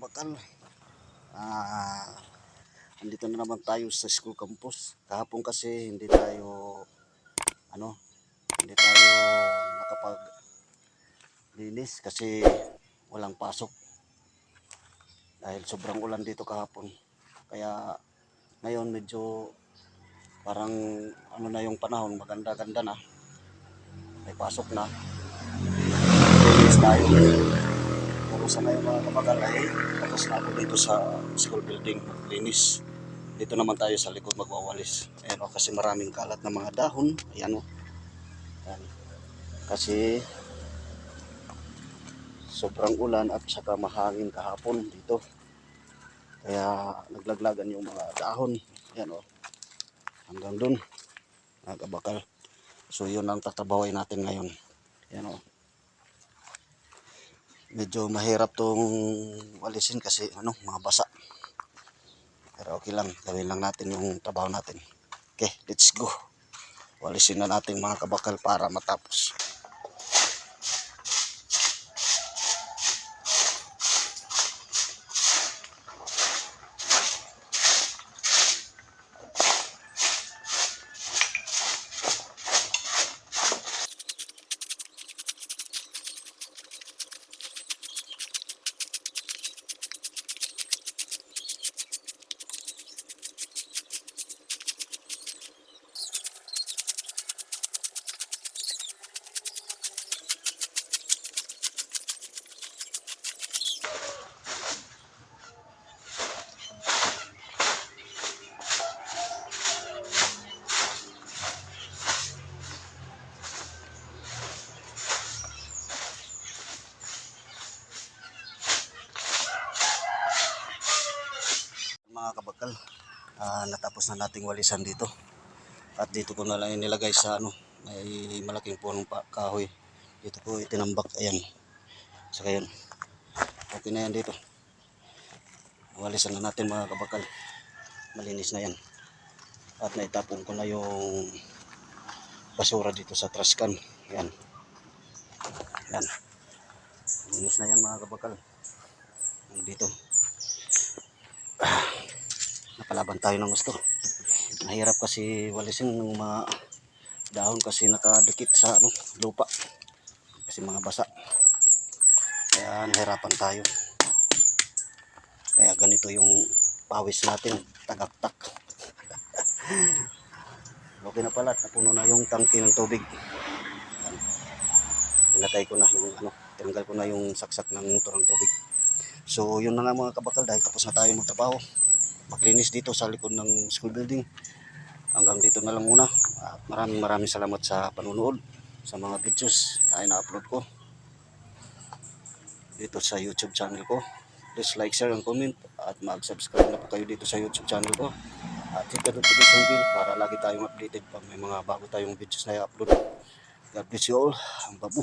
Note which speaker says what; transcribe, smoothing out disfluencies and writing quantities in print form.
Speaker 1: kabakal. Andito na naman tayo sa school campus. Kahapon kasi hindi tayo nakapaglinis kasi walang pasok dahil sobrang ulan dito kahapon. Kaya ngayon medyo parang na yung panahon, maganda-ganda na. May pasok na. Linis tayo. Pero sa ngayon mga kabakal ay tapos na ako dito sa school building maglinis. Dito naman tayo sa likod magwawalis. Ayan o, kasi maraming kalat na mga dahon. Ayan o. Ayan. Kasi sobrang ulan at saka mahangin kahapon dito. Kaya naglaglagan yung mga dahon. Ayan o. Hanggang dun. Mga kabakal. So yun ang tatabawin natin ngayon. Ayan o. Medyo mahirap tong walisin kasi mga basa. Pero okay lang, gawin lang natin yung trabaho natin. Okay, let's go. Walisin na natin mga kabakal para matapos. Mga kabakal, natapos na nating walisan dito. At dito ko na lang inilagay sa may malaking punong kahoy. Dito ko itinambak, ayan. Saka yun. Okay na yan dito. Walisan na natin mga kabakal. Malinis na yan. At naitapon ko na yung basura dito sa trash can. Ayan. Ayan. Malinis na yan mga kabakal. Dito. Napalaban tayo ng gusto. Mahirap kasi walisin ng mga dahon kasi nakadikit sa lupa. Kasi mga basa. Kaya nahirapan tayo. Kaya ganito yung pawis natin, tagaktak. Okay na pala, napuno na yung tangke ng tubig. Pinatay ko na yung tinanggal ko na yung saksak ng motor ng tubig. So yun na nga mga kabakal, dahil tapos na tayo magtrabaho. Maglinis dito sa likod ng school building. Hanggang dito na lang muna. At maraming salamat sa panunood sa mga videos na ina-upload ko dito sa YouTube channel ko. Please like, share, and comment. At mag-subscribe na po kayo dito sa YouTube channel ko. At hit the notification bell para lagi tayong updated pag may mga bago tayong videos na i-upload. God bless you all. Ang babu.